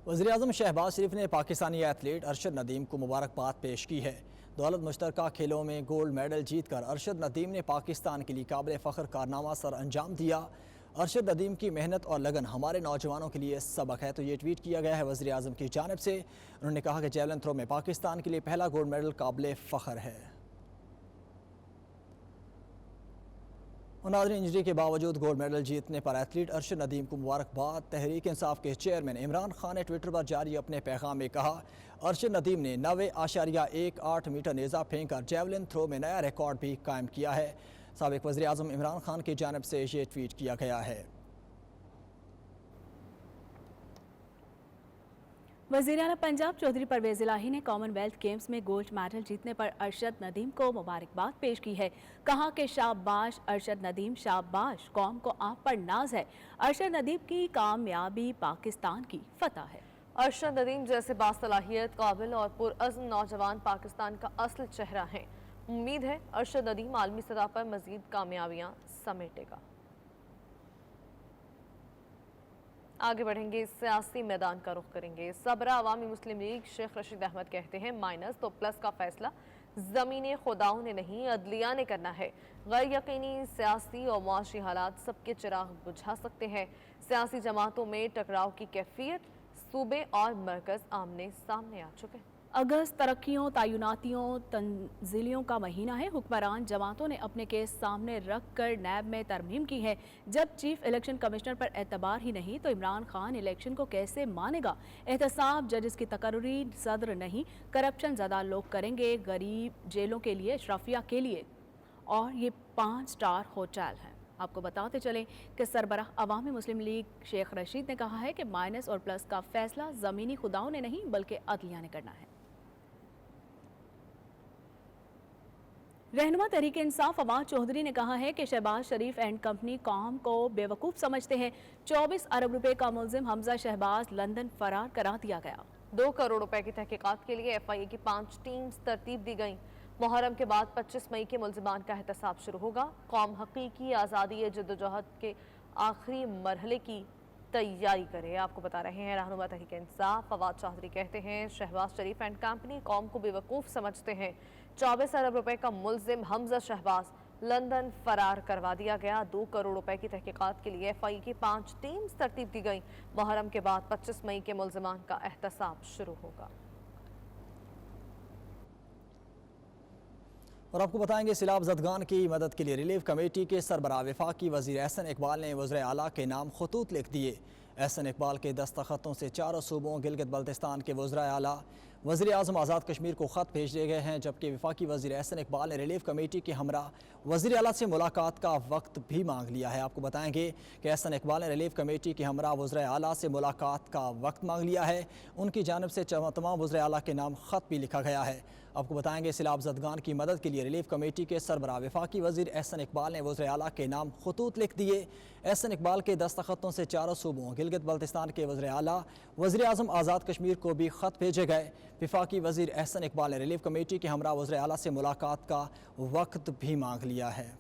وزیراعظم شہباز شریف نے پاکستانی ایتھلیٹ ارشد ندیم کو مبارکباد پیش کی ہے۔ دولت مشترکہ کھیلوں میں گولڈ میڈل جیت کر ارشد ندیم نے پاکستان کے لیے قابل فخر کارنامہ سر انجام دیا۔ ارشد ندیم کی محنت اور لگن ہمارے نوجوانوں کے لیے سبق ہے، تو یہ ٹویٹ کیا گیا ہے وزیراعظم کی جانب سے۔ انہوں نے کہا کہ جیولن تھرو میں پاکستان کے لیے پہلا گولڈ میڈل قابل فخر ہے۔ ناظرین، انجری کے باوجود گولڈ میڈل جیتنے پر ایتھلیٹ ارشد ندیم کو مبارکباد۔ تحریک انصاف کے چیئرمین عمران خان نے ٹویٹر پر جاری اپنے پیغام میں کہا، ارشد ندیم نے 90.18 میٹر نیزہ پھینک کر جیولن تھرو میں نیا ریکارڈ بھی قائم کیا ہے۔ سابق وزیر اعظم عمران خان کی جانب سے یہ ٹویٹ کیا گیا ہے۔ وزیر اعلیٰ پنجاب چودھری پرویز الہی نے کامن ویلتھ گیمز میں گولڈ میڈل جیتنے پر ارشد ندیم کو مبارکباد پیش کی ہے۔ کہا کہ شاباش ارشد ندیم، شاباش، قوم کو آپ پر ناز ہے۔ ارشد ندیم کی کامیابی پاکستان کی فتح ہے۔ ارشد ندیم جیسے باصلاحیت، قابل اور پرعزم نوجوان پاکستان کا اصل چہرہ ہیں۔ امید ہے ارشد ندیم عالمی سطح پر مزید کامیابیاں سمیٹے گا۔ آگے بڑھیں گے، سیاسی میدان کا رخ کریں گے۔ سربراہ عوامی مسلم لیگ شیخ رشید احمد کہتے ہیں، مائنس تو پلس کا فیصلہ زمینی خداؤں نے نہیں، عدلیہ نے کرنا ہے۔ غیر یقینی سیاسی اور معاشی حالات سب کے چراغ بجھا سکتے ہیں۔ سیاسی جماعتوں میں ٹکراؤ کی کیفیت صوبے اور مرکز آمنے سامنے آ چکے ہیں۔ اگست ترقیوں، تعیناتیوں، تنزیلیوں کا مہینہ ہے۔ حکمران جماعتوں نے اپنے کیس سامنے رکھ کر نیب میں ترمیم کی ہے۔ جب چیف الیکشن کمشنر پر اعتبار ہی نہیں تو عمران خان الیکشن کو کیسے مانے گا؟ احتساب ججز کی تقرری صدر نہیں، کرپشن زدہ لوگ کریں گے، غریب جیلوں کے لیے، اشرافیہ کے لیے، اور یہ 5 سٹار ہوٹل ہیں۔ آپ کو بتاتے چلیں کہ سربراہ عوامی مسلم لیگ شیخ رشید نے کہا ہے کہ مائنس اور پلس کا فیصلہ زمینی خداؤں نے نہیں بلکہ عدلیہ نے کرنا ہے۔ رہنما تحریک انصاف فواد چودھری نے کہا ہے کہ شہباز شریف اینڈ کمپنی قوم کو بیوقوف سمجھتے ہیں۔ 24 ارب روپے کا ملزم حمزہ شہباز لندن فرار کرا دیا گیا۔ 2 کروڑ روپے کی تحقیقات کے لیے FIA کی 5 ٹیمز ترتیب دی گئیں۔ محرم کے بعد 25 مئی کے ملزمان کا احتساب شروع ہوگا۔ قوم حقیقی آزادی جدوجہد کے آخری مرحلے کی تیاری کرے۔ آپ کو بتا رہے ہیں رہنما تحریک انصاف فواد چودھری کہتے ہیں، شہباز شریف اینڈ کمپنی قوم کو بیوقوف سمجھتے ہیں۔ 24 ارب روپے کا ملزم حمزہ شہباز لندن فرار کروا دیا گیا۔ 2 کروڑ روپے کی تحقیقات کے لیے FIA کی 5 ٹیمز ترتیب دی گئیں۔ محرم کے بعد 25 مئی کے ملزمان کا احتساب شروع ہوگا۔ اور آپ کو بتائیں گے، سیلاب زدگان کی مدد کے لیے ریلیف کمیٹی کے سربراہ وفاقی وزیر احسن اقبال نے وزراء اعلیٰ کے نام خطوط لکھ دیے۔ احسن اقبال کے دستخطوں سے 4 صوبوں گلگت بلتستان کے وزراء اعلیٰ، وزیر اعظم آزاد کشمیر کو خط بھیج دیے گئے ہیں، جبکہ وفاقی وزیر احسن اقبال نے ریلیف کمیٹی کے ہمراہ وزیر اعلیٰ سے ملاقات کا وقت بھی مانگ لیا ہے۔ آپ کو بتائیں گے کہ احسن اقبال نے ریلیف کمیٹی کے ہمراہ وزراء اعلیٰ سے ملاقات کا وقت مانگ لیا ہے۔ ان کی جانب سے تمام وزراء اعلیٰ کے نام خط بھی لکھا گیا ہے۔ آپ کو بتائیں گے، سیلاب زدگان کی مدد کے لیے ریلیف کمیٹی کے سربراہ وفاقی وزیر احسن اقبال نے وزراء اعلیٰ کے نام خطوط لکھ دیے۔ احسن اقبال کے دستخطوں سے 4 صوبوں گلگت بلتستان کے وزراء اعلیٰ، وزیر اعظم آزاد کشمیر کو بھی خط بھیجے گئے۔ وفاقی وزیر احسن اقبال نے ریلیف کمیٹی کے ہمراہ وزراء اعلیٰ سے ملاقات کا وقت بھی مانگ لیا ہے۔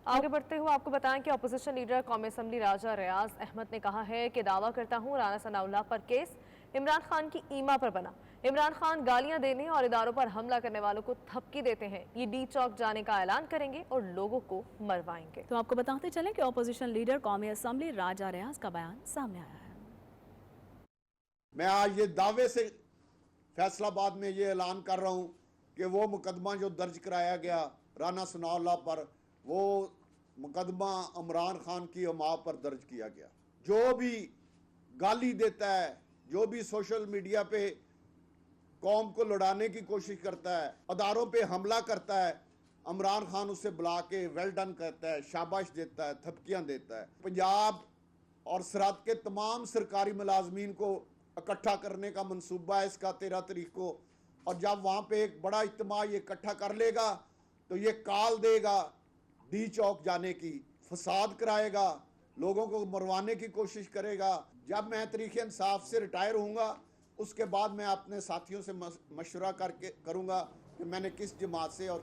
آگے بڑھتے ہوئے آپ کو بتائیں کہ اپوزیشن لیڈر قومی اسمبلی راجہ ریاض احمد نے کہا ہے کہ دعویٰ کرتا ہوں رانا ثناءاللہ پر کیس عمران خان کی ایما پر بنا۔ عمران خان گالیاں دینے اور اداروں پر حملہ کرنے والوں کو تھپکی دیتے ہیں۔ یہ ڈی چوک جانے کا اعلان کریں گے اور لوگوں کو مروائیں گے۔ تو آپ کو بتاتے چلیں کہ اپوزیشن لیڈر قومی اسمبلی راجہ ریاض کا بیان سامنے آیا ہے۔ میں آج یہ دعوے سے فیصلہ آباد میں یہ اعلان کر رہا ہوں کہ وہ مقدمہ جو درج کرایا گیا رانا ثناءاللہ پر، وہ مقدمہ عمران خان کی اماں پر درج کیا گیا۔ جو بھی گالی دیتا ہے، جو بھی سوشل میڈیا پہ قوم کو لڑانے کی کوشش کرتا ہے، اداروں پہ حملہ کرتا ہے، عمران خان اسے بلا کے ویل ڈن کہتا ہے، شاباش دیتا ہے، تھپکیاں دیتا ہے۔ پنجاب اور سرحد کے تمام سرکاری ملازمین کو اکٹھا کرنے کا منصوبہ ہے اس کا 13 تاریخ کو، اور جب وہاں پہ ایک بڑا اجتماع یہ اکٹھا کر لے گا تو یہ کال دے گا ڈی چوک جانے کی، فساد کرائے گا، لوگوں کو مروانے کی کوشش کرے گا۔ جب میں تحریک انصاف سے ریٹائر ہوں گا اس کے بعد میں اپنے ساتھیوں سے مشورہ کروں گا کہ میں نے کس جماعت سے اور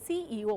CEO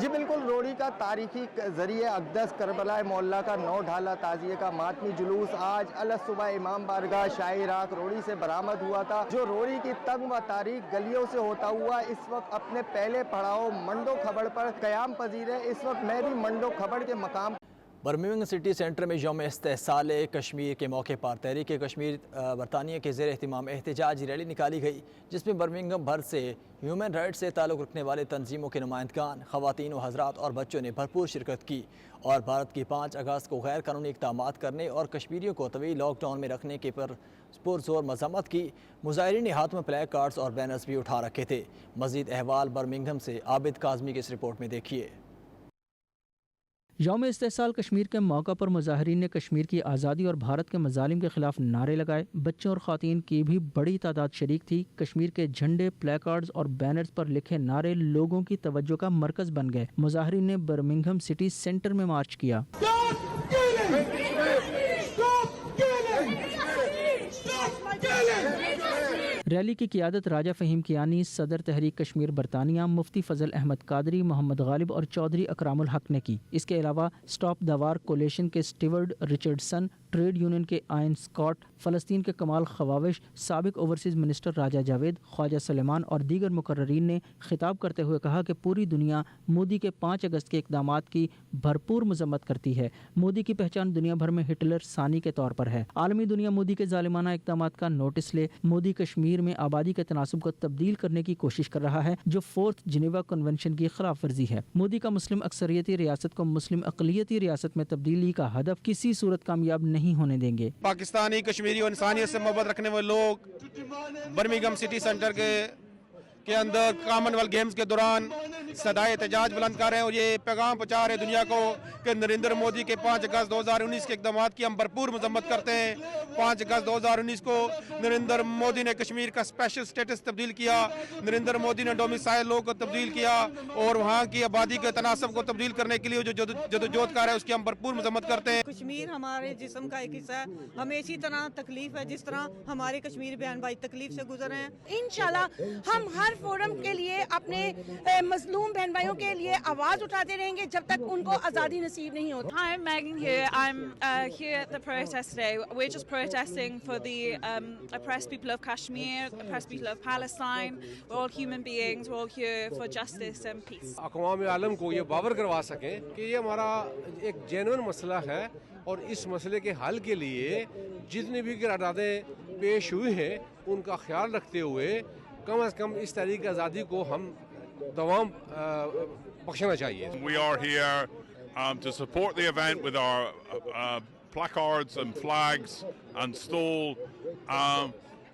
جی بالکل، روڑی کا تاریخی ذریعہ اقدس کربلا معلیٰ کا 9 ڈھالا تعزیے کا ماتمی جلوس آج الصبح امام بارگاہ شاہی عراق روڑی سے برآمد ہوا تھا، جو روڑی کی تنگ و تاریک گلیوں سے ہوتا ہوا اس وقت اپنے پہلے پڑاؤ منڈو کھبڑ پر قیام پذیر ہے۔ اس وقت میں بھی منڈو کھبڑ کے مقام برمنگھم سٹی سینٹر میں یوم استحصال کشمیر کے موقع پر تحریک کشمیر برطانیہ کے زیر اہتمام احتجاجی ریلی نکالی گئی، جس میں برمنگھم بھر سے ہیومن رائٹ سے تعلق رکھنے والے تنظیموں کے نمائندگان، خواتین و حضرات اور بچوں نے بھرپور شرکت کی اور بھارت کی 5 اگست کو غیر قانونی اقدامات کرنے اور کشمیریوں کو طویل لاک ڈاؤن میں رکھنے کے پر پرزور مذمت کی۔ مظاہرین نے ہاتھ میں پلیک کارڈز اور بینرز بھی اٹھا رکھے تھے۔ مزید احوال برمنگھم سے عابد کاظمی کی اس رپورٹ میں دیکھیے۔ یوم استحصال کشمیر کے موقع پر مظاہرین نے کشمیر کی آزادی اور بھارت کے مظالم کے خلاف نعرے لگائے۔ بچوں اور خواتین کی بھی بڑی تعداد شریک تھی۔ کشمیر کے جھنڈے، پلے کارڈز اور بینرز پر لکھے نعرے لوگوں کی توجہ کا مرکز بن گئے۔ مظاہرین نے برمنگھم سٹی سینٹر میں مارچ کیا۔ ریلی کی قیادت راجہ فہیم کیانی، صدر تحریک کشمیر برطانیہ مفتی فضل احمد قادری، محمد غالب اور چودھری اکرام الحق نے کی۔ اس کے علاوہ اسٹاپ دا وار کولیشن کے سٹیورڈ رچرڈسن، ٹریڈ یونین کے آئن اسکاٹ، فلسطین کے کمال خواوش، سابق اوورسیز منسٹر راجہ جاوید، خواجہ سلیمان اور دیگر مقررین نے خطاب کرتے ہوئے کہا کہ پوری دنیا مودی کے 5 اگست کے اقدامات کی بھرپور مذمت کرتی ہے۔ مودی کی پہچان دنیا بھر میں ہٹلر ثانی کے طور پر ہے۔ عالمی دنیا مودی کے ظالمانہ اقدامات کا نوٹس لے۔ مودی کشمیر میں آبادی کے تناسب کو تبدیل کرنے کی کوشش کر رہا ہے، جو 4 جنیوا کنونشن کی خلاف ورزی ہے۔ مودی کا مسلم اکثریتی ریاست کو مسلم اقلیتی ریاست میں تبدیلی کا ہدف کسی صورت کامیاب نہیں ہونے دیں گے۔ پاکستانی، کشمیری اور انسانیت سے محبت رکھنے والے لوگ برمنگھم سٹی سینٹر کے اندر کامن ویلتھ گیمز کے دوران صدائے احتجاج بلند کر رہے ہیں اور یہ پیغام پہنچا رہے ہیں دنیا کو کہ نریندر مودی کے 5 اگست 2019 کے اقدامات کی ہم بھرپور مذمت کرتے ہیں۔ 5 اگست 2019 کو نریندر مودی نے کشمیر کا اسپیشل سٹیٹس تبدیل کیا، نریندر مودی نے ڈومیسائل لاء کو تبدیل کیا اور وہاں کی آبادی کے تناسب کو تبدیل کرنے کے لیے جو جدوجہد کر رہا ہے اس کی ہم بھرپور مذمت کرتے ہیں۔ کشمیر ہمارے جسم کا ایک حصہ ہے، ہمیں اسی طرح تکلیف ہے جس طرح ہمارے کشمیر بہن بھائی تکلیف سے گزر رہے ہیں۔ انشاءاللہ ہم ہر فورم کے لیے اپنے مظلوم بہن بھائیوں کے لیے آواز اٹھاتے رہیں گے جب تک ان کو آزادی نصیب نہیں ہوتی۔ Hi, I'm Megan here. I'm here at the protest today. We're just protesting for the oppressed people of Kashmir, oppressed people of Palestine. We're all human beings. We're all here for justice and peace. اقوام عالم کو یہ باور کروا سکیں کہ یہ ہمارا ایک genuine مسئلہ ہے اور اس مسئلے کے حل کے لیے جتنی بھی قراردادیں پیش ہوئی ہیں ان کا خیال رکھتے ہوئے کم از کم اس تحریک آزادی کو ہم دوام بخشنا چاہیے۔ We are here to support the event with our placards and flags and stall.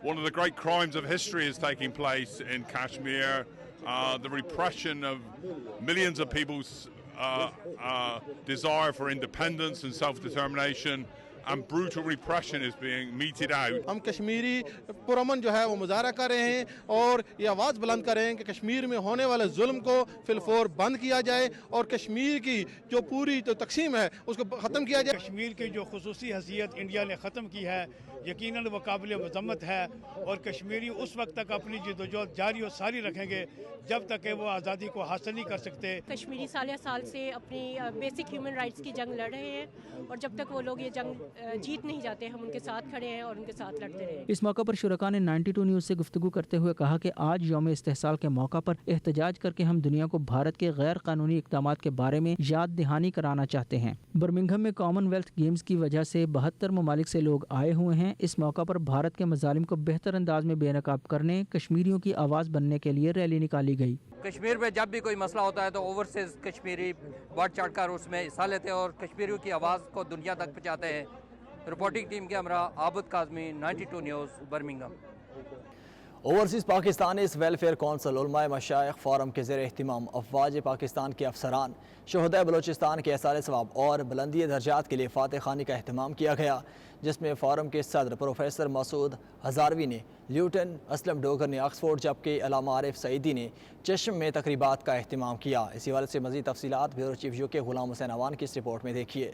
One of the great crimes of history is taking place in Kashmir. The repression of millions of people's desire for independence and self-determination and brutal repression is being meted out. ہم کشمیری پرامن جو ہے وہ مظاہرہ کر رہے ہیں اور یہ آواز بلند کر رہے ہیں کہ کشمیر میں ہونے والے ظلم کو فی الفور بند کیا جائے اور کشمیر کی جو پوری تو تقسیم ہے اس کو ختم کیا جائے۔ کشمیر کی جو خصوصی حیثیت انڈیا نے ختم کی ہے یقیناً وہ قابل مذمت ہے اور کشمیری اس وقت تک اپنی جدوجہد جاری و ساری رکھیں گے جب تک کہ وہ آزادی کو حاصل نہیں کر سکتے۔ کشمیری سال سال سے اپنی بیسک ہیومن رائٹس کی جنگ لڑ رہے ہیں اور جب تک وہ لوگ یہ جنگ جیت نہیں جاتے ہم ان کے ساتھ کھڑے ہیں اور ان کے ساتھ لڑتے رہے۔ اس موقع پر شرکاء نے 92 نیوز سے گفتگو کرتے ہوئے کہا کہ آج یوم استحصال کے موقع پر احتجاج کر کے ہم دنیا کو بھارت کے غیر قانونی اقدامات کے بارے میں یاد دہانی کرانا چاہتے ہیں۔ برمنگھم میں کامن ویلتھ گیمز کی وجہ سے 72 ممالک سے لوگ آئے ہوئے ہیں۔ اس موقع پر بھارت کے مظالم کو بہتر انداز میں بے نقاب کرنے، کشمیریوں کی آواز بننے کے لیے ریلی نکالی گئی۔ کشمیر میں جب بھی کوئی مسئلہ ہوتا ہے تو اوورسیز کشمیری بڑھ چڑھ کر اس میں حصہ لیتے ہیں اور کشمیریوں کی آواز کو دنیا تک پہنچاتے ہیں۔ رپورٹنگ ٹیم کے ہمراہ Abid Kazmi, 92 news, Birmingham. Overseas Pakistan اس ویلفیئر کونسل علماء مشائخ فورم کے زیر اہتمام افواج پاکستان کے افسران، شہداء بلوچستان کے ایثار ثواب اور بلندی درجات کے لیے فاتح خوانی کا اہتمام کیا گیا، جس میں فورم کے صدر پروفیسر مسعود ہزاروی نے، لیوٹن اسلم ڈوگر نے آکسفورڈ جبکہ علامہ عارف سعیدی نے چشم میں تقریبات کا اہتمام کیا۔ اسی حوالے سے مزید تفصیلات بیورو چیف یو کے غلام حسین اوان کی اس رپورٹ میں دیکھیے۔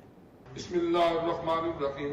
بسم اللہ الرحمن الرحیم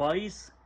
22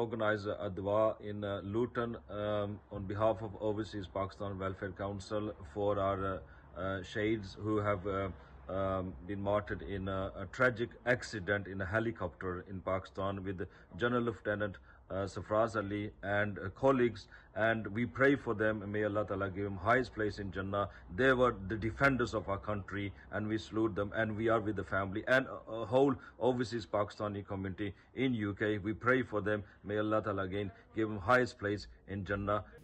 organized a dua in Luton on behalf of Overseas Pakistan Welfare Council for our shaheeds who have been martyred in a tragic accident in a helicopter in Pakistan with General Lieutenant Sarfraz Ali and colleagues, and we pray for them. May Allah Ta'ala give them highest place in Jannah. They were the defenders of our country and we salute them, and we are with the family and a whole overseas Pakistani community in UK. We pray for them. May Allah Ta'ala again give them highest place in Jannah.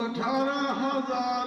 18,000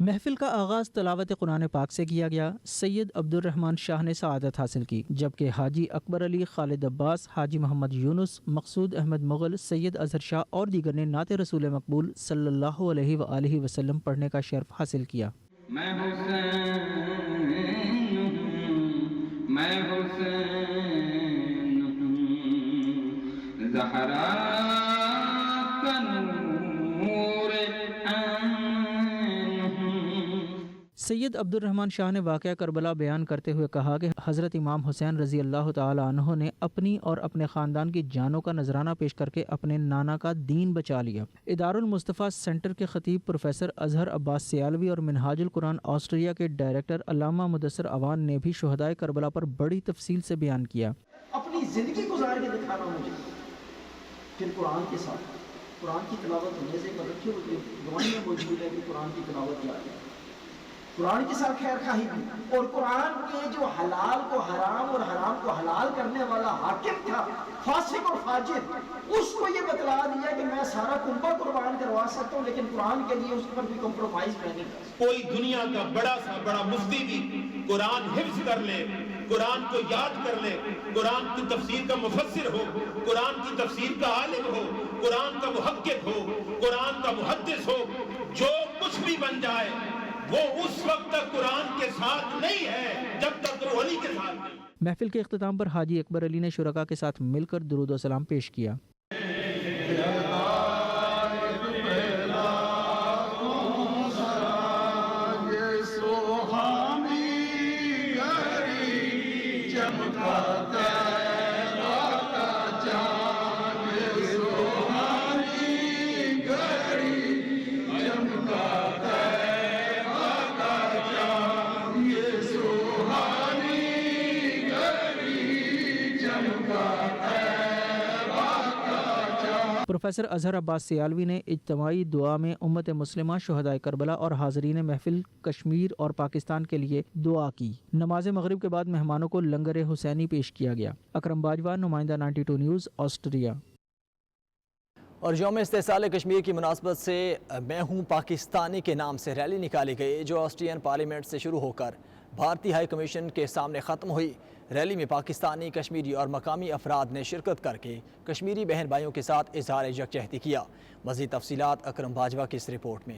محفل کا آغاز تلاوت قرآن پاک سے کیا گیا۔ سید عبدالرحمن شاہ نے سعادت حاصل کی، جبکہ حاجی اکبر علی، خالد عباس، حاجی محمد یونس، مقصود احمد مغل، سید اظہر شاہ اور دیگر نے نعت رسول مقبول صلی اللہ علیہ وآلہ وسلم پڑھنے کا شرف حاصل کیا۔ میں حسین ہوں، میں حسین ہوں، زہرا کا نور عین ہوں۔ سید عبدالرحمن شاہ نے واقعہ کربلا بیان کرتے ہوئے کہا کہ حضرت امام حسین رضی اللہ تعالی عنہ نے اپنی اور اپنے خاندان کی جانوں کا نذرانہ پیش کر کے اپنے نانا کا دین بچا لیا۔ ادار المصطفیٰ سینٹر کے خطیب پروفیسر اظہر عباس سیالوی اور منہاج القرآن آسٹریا کے ڈائریکٹر علامہ مدثر عوان نے بھی شہدائے کربلا پر بڑی تفصیل سے بیان کیا۔ اپنی زندگی گزار کے دکھانا مجھے، پھر قرآن کے ساتھ قرآن کی تلاوت ہونے سے رکھے ہوئے گواہیاں موجود ہے کہ قرآن کی تلاوت کیا ہے، قرآن کے ساتھ خیر خواہی بھی، اور قرآن کے جو حلال کو حرام اور حرام کو حلال کرنے والا حاکم تھا، فاسق اور فاجر، اس کو یہ بتلا دیا کہ میں سارا کنبہ قربان کروا سکتا ہوں، لیکن قرآن کے لیے اس پر بھی کمپرومائز میں نہیں کر سکتا۔ کوئی دنیا کا بڑا سا بڑا مفتی بھی قرآن حفظ کر لے، قرآن کو یاد کر لے، قرآن کی تفسیر کا مفسر ہو، قرآن کی تفسیر کا عالم ہو، قرآن کا محقق ہو، قرآن کا محدث ہو، جو کچھ بھی بن جائے وہ اس وقت تک قرآن کے ساتھ نہیں ہے جب تک وہ علی کے ساتھ نہیں۔ محفل کے اختتام پر حاجی اکبر علی نے شرکاء کے ساتھ مل کر درود و سلام پیش کیا۔ پروفیسر اظہر عباس سیالوی نے اجتماعی دعا میں امت مسلمہ، شہدائے کربلا اور حاضرین محفل کشمیر اور پاکستان کے لیے دعا کی۔ نماز مغرب کے بعد مہمانوں کو لنگر حسینی پیش کیا گیا۔ اکرم باجوہ، نمائندہ 92 نیوز، آسٹریا۔ اور یوم استحصال کشمیر کی مناسبت سے میں ہوں پاکستانی کے نام سے ریلی نکالی گئی، جو آسٹریین پارلیمنٹ سے شروع ہو کر بھارتی ہائی کمیشن کے سامنے ختم ہوئی۔ ریلی میں پاکستانی، کشمیری اور مقامی افراد نے شرکت کر کے کشمیری بہن بھائیوں کے ساتھ اظہار یکجہتی کیا۔ مزید تفصیلات اکرم باجوہ کی اس رپورٹ میں۔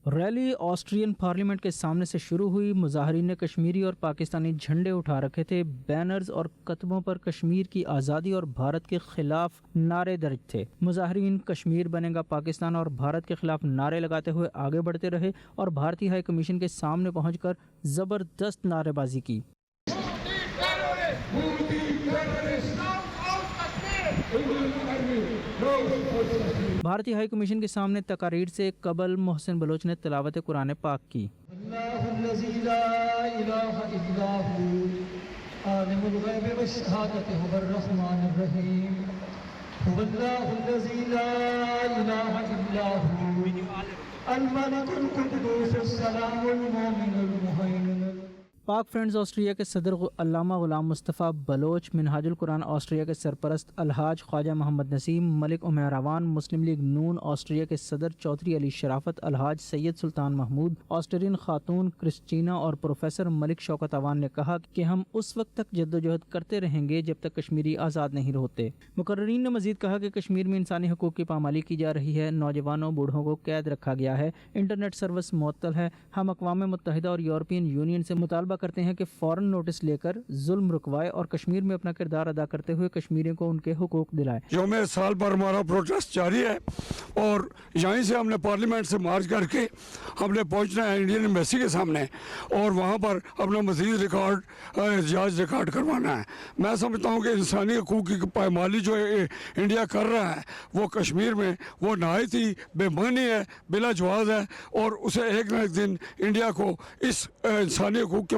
ریلی آسٹرین پارلیمنٹ کے سامنے سے شروع ہوئی۔ مظاہرین نے کشمیری اور پاکستانی جھنڈے اٹھا رکھے تھے۔ بینرز اور کتبوں پر کشمیر کی آزادی اور بھارت کے خلاف نعرے درج تھے۔ مظاہرین کشمیر بنے گا پاکستان اور بھارت کے خلاف نعرے لگاتے ہوئے آگے بڑھتے رہے اور بھارتی ہائی کمیشن کے سامنے پہنچ کر زبردست نعرے بازی کی۔ بھارتی ہائی کمیشن کے سامنے تقاریر سے قبل محسن بلوچ نے تلاوت قرآن پاک کی۔ اللہ الذی لا الہ الا ہو عالم الغیب والشہادۃ هو الرحمن الرحیم هو اللہ الذی لا الہ الا ہو الملک القدوس السلام المؤمن المہیمن۔ پاک فرینڈز آسٹریا کے صدر علامہ غلام مصطفیٰ بلوچ، منہاج القرآن آسٹریا کے سرپرست الحاج خواجہ محمد نسیم، ملک عمیر روان، مسلم لیگ نون آسٹریا کے صدر چودھری علی شرافت، الحاج سید سلطان محمود، آسٹریین خاتون کرسٹینا اور پروفیسر ملک شوکت عوان نے کہا کہ ہم اس وقت تک جدوجہد کرتے رہیں گے جب تک کشمیری آزاد نہیں ہوتے۔ مقررین نے مزید کہا کہ کشمیر میں انسانی حقوق کی پامالی کی جا رہی ہے، نوجوانوں بوڑھوں کو قید رکھا گیا ہے، انٹرنیٹ سروس معطل ہے۔ ہم اقوام متحدہ اور یورپین یونین سے مطالبہ کرتے ہیں کہ فوراً نوٹس لے کر ظلم رکوائے اور کشمیر میں اپنا کردار ادا کرتے ہوئے کشمیریوں کو ان کے حقوق دلائے۔ یوم سال پر ہمارا پروٹیسٹ جاری ہے اور یہیں سے ہم نے پارلیمنٹ سے مارچ کر کے ہم نے پہنچنا ہے انڈین ایمبیسی کے سامنے اور وہاں پر اپنا مزید ریکارڈ احتجاج ریکارڈ کروانا ہے۔ میں سمجھتا ہوں کہ انسانی حقوق کی پائمالی جو انڈیا کر رہا ہے وہ کشمیر میں وہ نہایت ہی بے معنی ہے، بلا جواز ہے اور اسے ایک نہ ایک دن انڈیا کو اس انسانی حقوق کے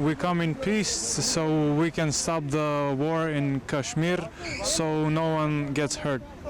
we come in peace so we can stop the war in Kashmir so no one gets hurt.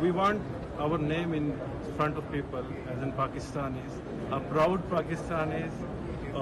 We want our name in front of people as in Pakistanis, a proud Pakistanis,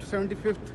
75th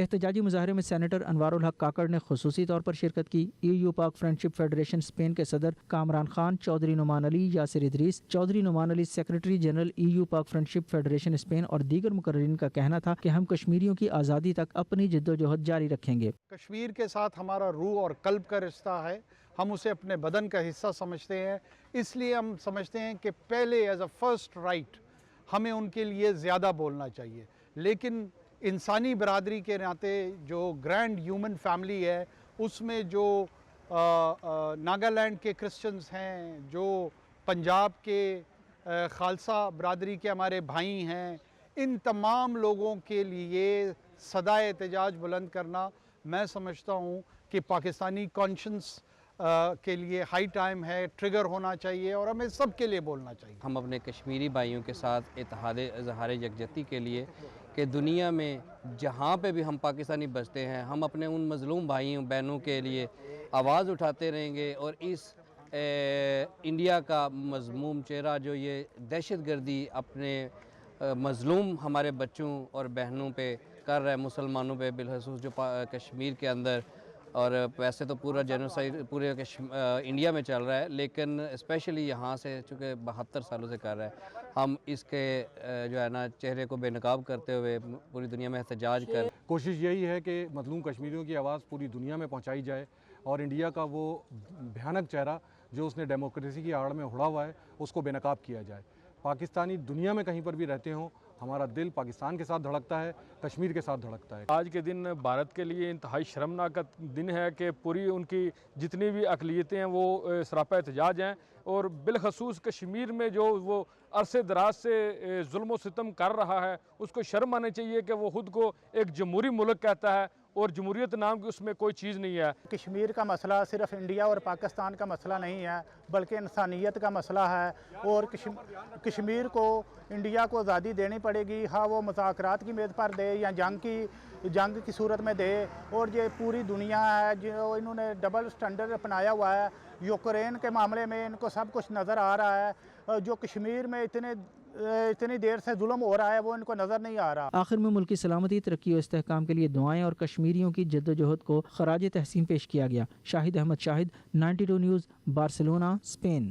احتجاجی مظاہرے میں senator انوار الحق کاکڑ نے خصوصی طور پر شرکت کی۔ EU پاک friendship federation Spain کے صدر کامران خان، چودھری نعمان علی، یاسر ادریس، چودھری نعمان علی سیکریٹری جنرل EU پاک فرینڈشپ فیڈریشن اسپین اور دیگر مقررین کا کہنا تھا کہ ہم کشمیریوں کی آزادی تک اپنی جدوجہد جاری رکھیں گے۔ کشمیر کے ساتھ ہمارا روح اور قلب کا رشتہ ہے، ہم اسے اپنے بدن کا حصہ سمجھتے ہیں، اس لیے ہم سمجھتے ہیں کہ پہلے ایز اے فرسٹ رائٹ ہمیں ان کے لیے زیادہ بولنا چاہیے، لیکن انسانی برادری کے ناطے جو گرینڈ ہیومن فیملی ہے اس میں جو ناگالینڈ کے کرسچنز ہیں، جو پنجاب کے خالصہ برادری کے ہمارے بھائی ہیں، ان تمام لوگوں کے لیے صدائے احتجاج بلند کرنا میں سمجھتا ہوں کہ پاکستانی کانشنس کے لیے ہائی ٹائم ہے، ٹریگر ہونا چاہیے اور ہمیں سب کے لیے بولنا چاہیے۔ ہم اپنے کشمیری بھائیوں کے ساتھ اتحاد اظہار یکجہتی کے لیے کہ دنیا میں جہاں پہ بھی ہم پاکستانی بستے ہیں، ہم اپنے ان مظلوم بھائیوں بہنوں کے لیے آواز اٹھاتے رہیں گے، اور اس انڈیا کا مذموم چہرہ جو یہ دہشت گردی اپنے مظلوم ہمارے بچوں اور بہنوں پہ کر رہا ہے، مسلمانوں پہ بالخصوص جو کشمیر کے اندر، اور ویسے تو پورا جینوسائیڈ پورے انڈیا میں چل رہا ہے، لیکن اسپیشلی یہاں سے چونکہ 72 سالوں سے کر رہا ہے، ہم اس کے جو ہے نا چہرے کو بے نقاب کرتے ہوئے پوری دنیا میں احتجاج کر کوشش یہی ہے کہ مظلوم کشمیریوں کی آواز پوری دنیا میں پہنچائی جائے، اور انڈیا کا وہ بھیانک چہرہ جو اس نے ڈیموکریسی کی آڑ میں اڑا ہوا ہے اس کو بے نقاب کیا جائے۔ پاکستانی دنیا میں کہیں پر بھی رہتے ہوں، ہمارا دل پاکستان کے ساتھ دھڑکتا ہے، کشمیر کے ساتھ دھڑکتا ہے۔ آج کے دن بھارت کے لیے انتہائی شرمناک دن ہے کہ پوری ان کی جتنی بھی اقلیتیں ہیں وہ سراپا احتجاج ہیں، اور بالخصوص کشمیر میں جو وہ عرصے دراز سے ظلم و ستم کر رہا ہے اس کو شرم آنی چاہیے کہ وہ خود کو ایک جمہوری ملک کہتا ہے، اور جمہوریت نام کی اس میں کوئی چیز نہیں ہے۔ کشمیر کا مسئلہ صرف انڈیا اور پاکستان کا مسئلہ نہیں ہے، بلکہ انسانیت کا مسئلہ ہے، اور کشمیر کو انڈیا کو آزادی دینی پڑے گی، ہاں وہ مذاکرات کی میز پر دے یا جنگ کی صورت میں دے، اور یہ پوری دنیا ہے جو انہوں نے ڈبل سٹینڈرڈ اپنایا ہوا ہے۔ یوکرین کے معاملے میں ان کو سب کچھ نظر آ رہا ہے، جو کشمیر میں اتنی دیر سے ظلم ہو رہا ہے وہ ان کو نظر نہیں آ رہا۔ آخر میں ملکی سلامتی، ترقی و استحکام کے لیے دعائیں اور کشمیریوں کی جدوجہد کو خراج تحسین پیش کیا گیا۔ شاہد احمد شاہد، 92 نیوز، بارسلونا، اسپین۔